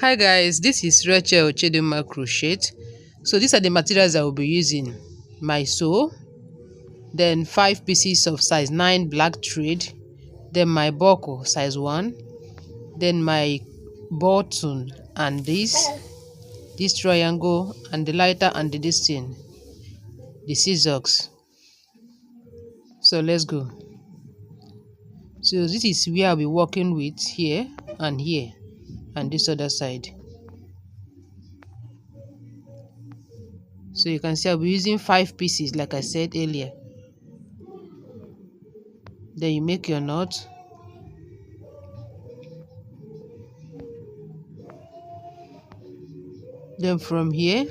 Hi guys, this is Rachel Chidima Crochet. So these are the materials I will be using. My sew, then 5 pieces of size 9 black thread, then my buckle size 1, then my button and this triangle and the lighter and the thing, the scissors. So let's go. So this is where I'll be working with here and this other side. So you can see I'll be using 5 pieces like I said earlier. Then you make your knot. Then from here,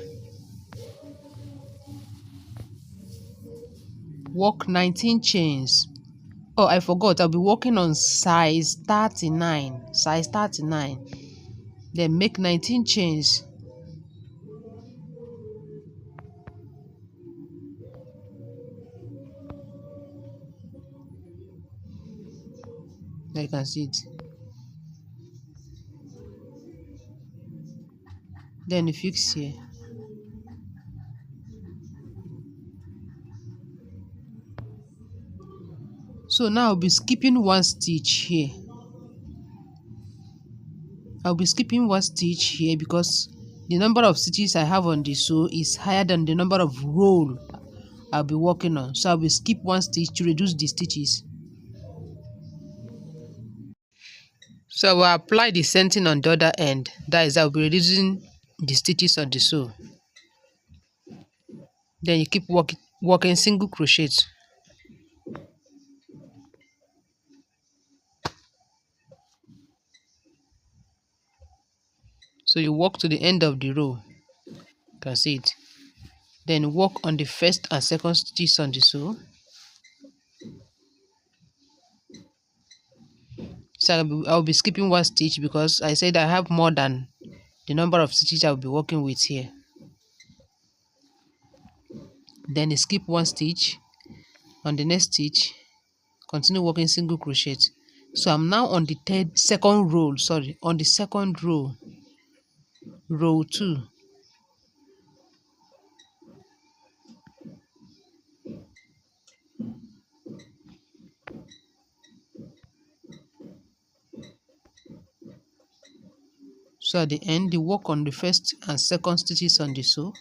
work 19 chains. Oh, I forgot, I'll be working on size 39. Size 39. Then make 19 chains. There you can see it. Then you fix here. So now I'll be skipping one stitch here. I'll be skipping one stitch here because the number of stitches I have on the sew is higher than the number of roll I'll be working on. So I'll be skip one stitch to reduce the stitches. So I will apply the centering on the other end. That is, I'll be reducing the stitches on the sew. Then you keep working single crochet. So you work to the end of the row. You can see it. Then work on the first and second stitches on the sew. So I'll be skipping one stitch because I said I have more than the number of stitches I'll be working with here. Then you skip one stitch. On the next stitch, continue working single crochet. So I'm now on the second row, on the second row, row 2. So at the end, you work on the first and second stitches on the sew.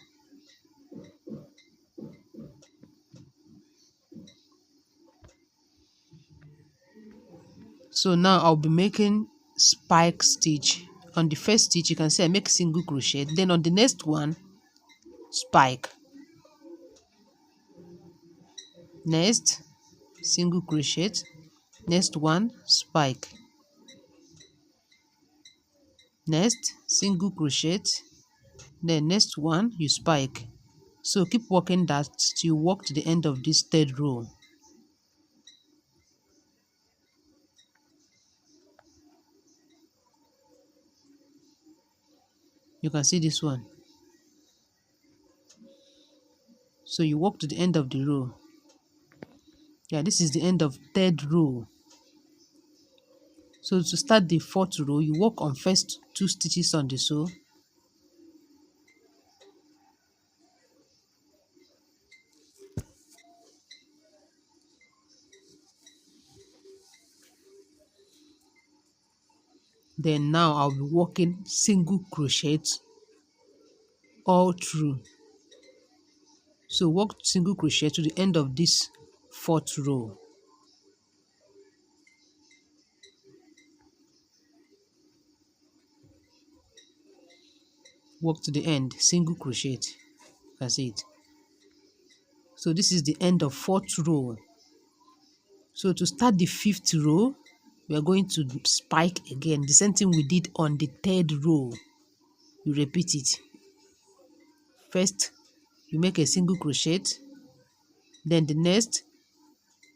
So now I'll be making spike stitch. On the first stitch, you can see I make single crochet. Then on the next one, spike. Next, single crochet. Next one, spike. Next, single crochet. Then next one, you spike. So keep working that till you work to the end of this third row. You can see this one. So you work to the end of the row. Yeah, this is the end of third row. So to start the fourth row, you work on first 2 stitches on the sew. Then now I'll be working single crochet all through. So work single crochet to the end of this fourth row. Work to the end, single crochet. That's it. So this is the end of fourth row. So to start the fifth row, we are going to spike again, the same thing we did on the third row. You repeat it. First, you make a single crochet, then the next,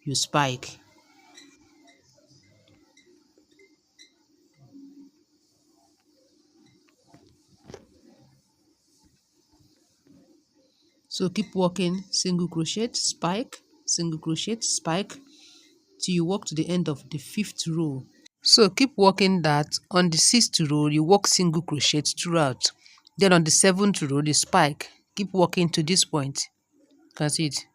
you spike. So keep working single crochet, spike, single crochet, spike, till you work to the end of the fifth row. So keep working that. On the 6th row you work single crochet throughout, then on the 7th row the spike. Keep working to this point. You can see it.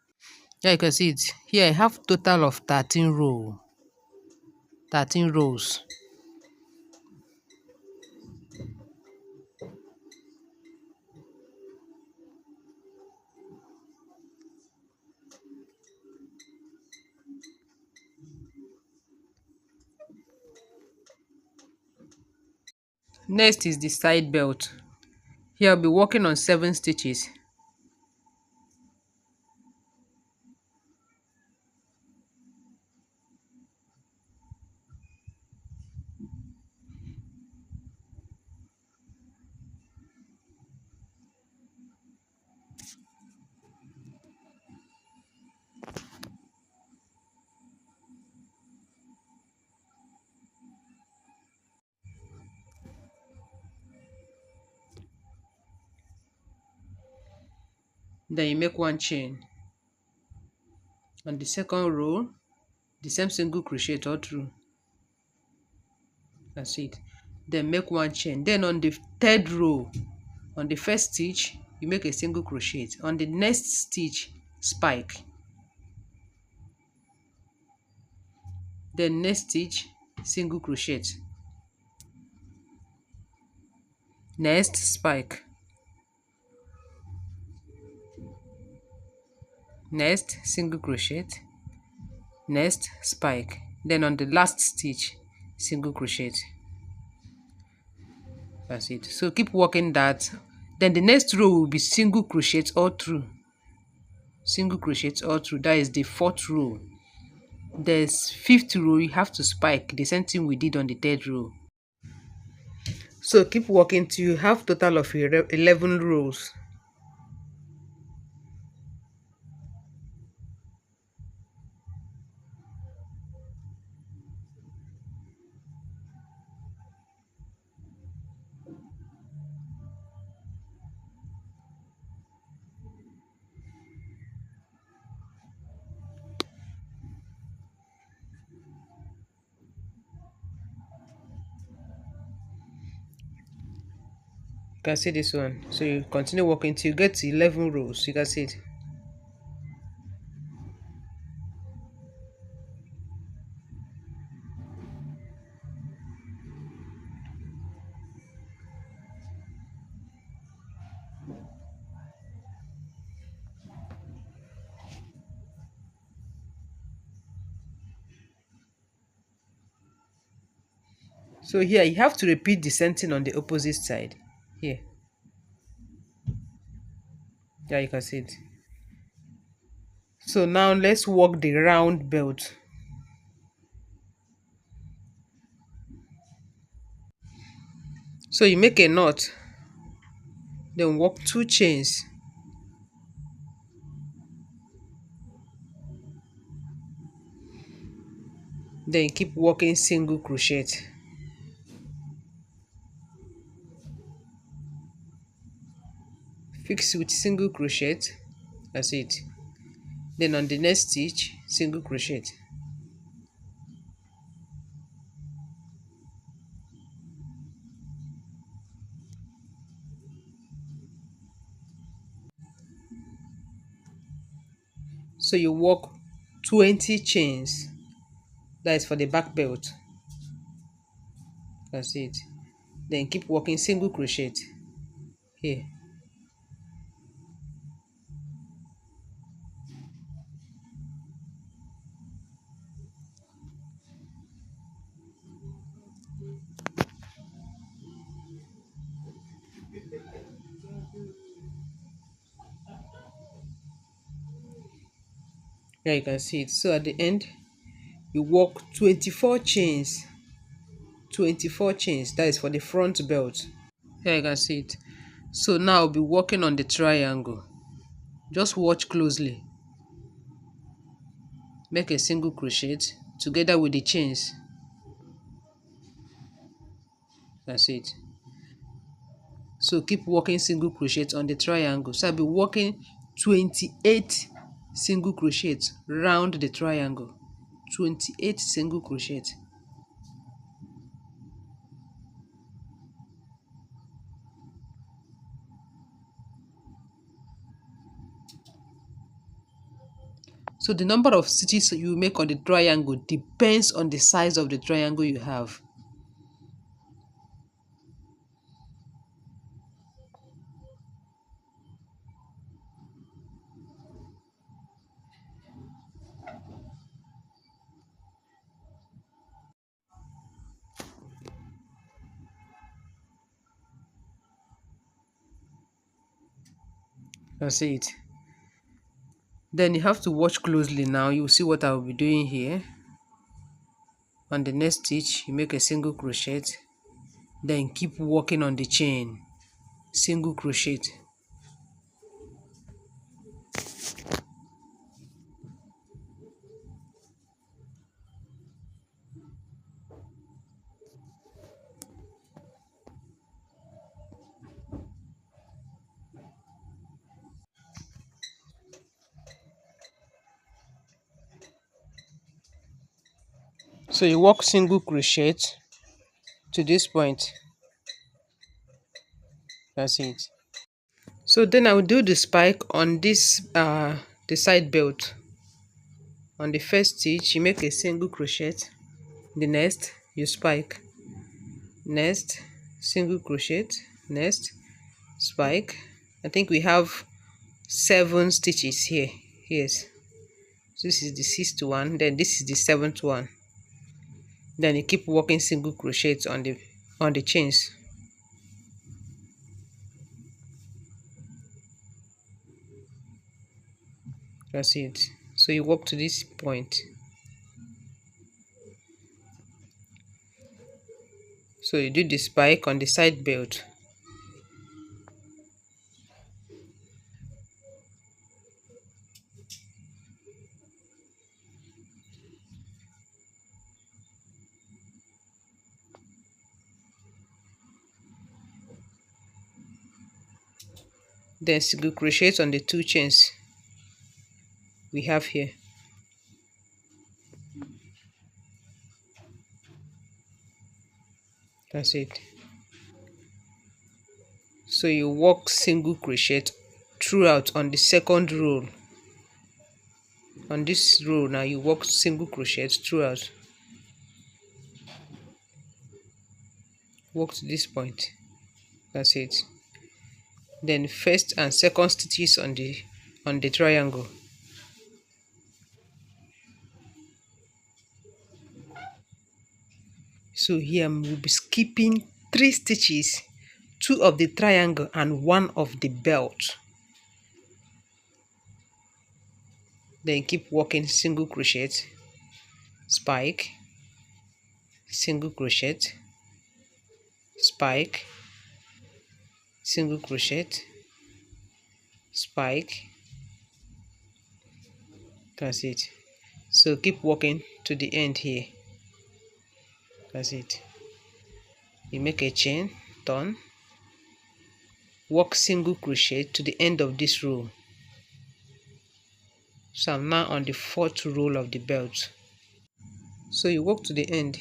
Yeah, you can see it here. I have total of 13 rows. Next is the side belt. Here I'll be working on 7 stitches. Then you make one chain. On the 2nd row, the same single crochet all through. That's it. Then make one chain. Then on the 3rd row, on the 1st stitch, you make a single crochet. On the next stitch, spike. Then next stitch, single crochet. Next spike. Next single crochet. Next spike. Then on the last stitch, single crochet. That's it. So keep working that. Then the next row will be single crochet all through. Single crochet all through. That is the 4th row. There's 5th row, you have to spike, the same thing we did on the 3rd row. So keep working till you have total of 11 rows. You can see this one. So you continue working till you get to 11 rows. You can see it. So here you have to repeat the same thing on the opposite side. Here. Yeah, you can see it. So now let's work the round belt. So you make a knot, then work 2 chains. Then keep working single crochet. Fix with single crochet. That's it. Then on the next stitch, single crochet. So you work 20 chains. That is for the back belt. That's it. Then keep working single crochet here. Here you can see it. So at the end, you work 24 chains. 24 chains. That is for the front belt. Here you can see it. So now I'll be working on the triangle. Just watch closely. Make a single crochet together with the chains. That's it. So keep working single crochet on the triangle. So I'll be working 28 single crochet round the triangle. 28 single crochet. So the number of stitches you make on the triangle depends on the size of the triangle you have. That's it. Then you have to watch closely now. You'll see what I will be doing here. On the next stitch, you make a single crochet, then keep working on the chain. Single crochet. So you work single crochet to this point. That's it. So then I will do the spike on this the side belt. On the first stitch, you make a single crochet. The next, you spike. Next, single crochet. Next, spike. I think we have 7 stitches here. Yes. So this is the 6th one. Then this is the 7th one. Then you keep working single crochets on the chains. That's it. So you work to this point. So you do the spike on the side belt. Then single crochet on the 2 chains we have here. That's it. So you work single crochet throughout on the 2nd row. On this row now, you work single crochet throughout. Work to this point. That's it. Then 1st and 2nd stitches on the triangle. So here we'll be skipping 3 stitches, 2 of the triangle and 1 of the belt. Then keep working single crochet, spike, single crochet, spike, single crochet, spike. That's it. So keep working to the end here. That's it. You make a chain, turn, work single crochet to the end of this row. So I'm now on the 4th row of the belt. So you work to the end.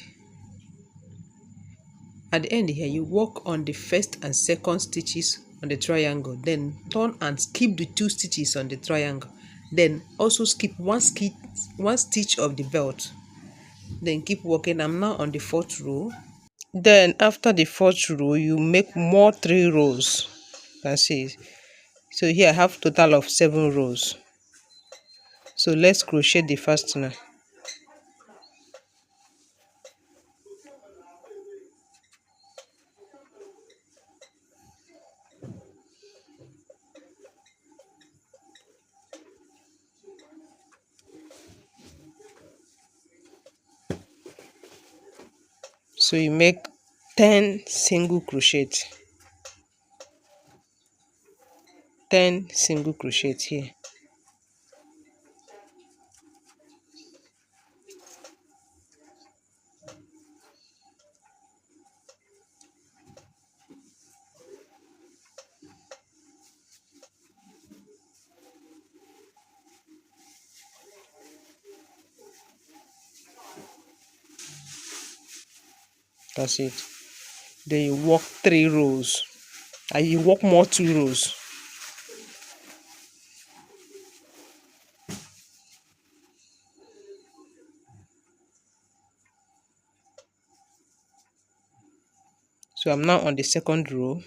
At the end here, you work on the 1st and 2nd stitches on the triangle, then turn and skip the 2 stitches on the triangle, then also skip one stitch of the belt. Then keep working. I'm now on the 4th row. Then after the 4th row, you make more 3 rows. That's it. So here I have total of 7 rows. So let's crochet the first now. So you make 10 single crochet. 10 single crochet here. That's it. Then you work 3 rows and you work more 2 rows. So I'm now on the second row.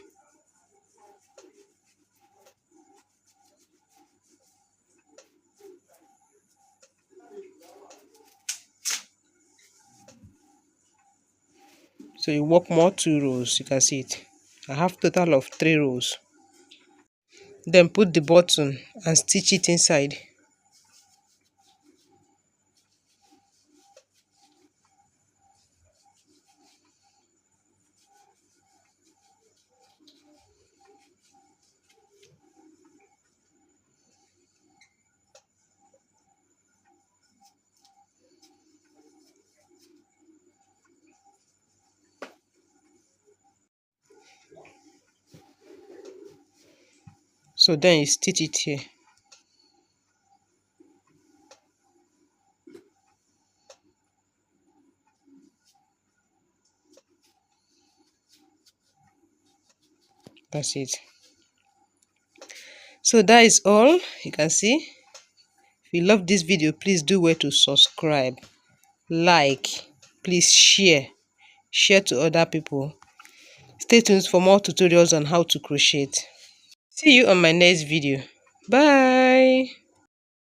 So you work more 2 rows, you can see it. I have total of 3 rows. Then put the button and stitch it inside. So then you stitch it here. That's it. So that is all. You can see. If you love this video, please do well to subscribe, like, please share to other people. Stay tuned for more tutorials on how to crochet. See you on my next video. Bye.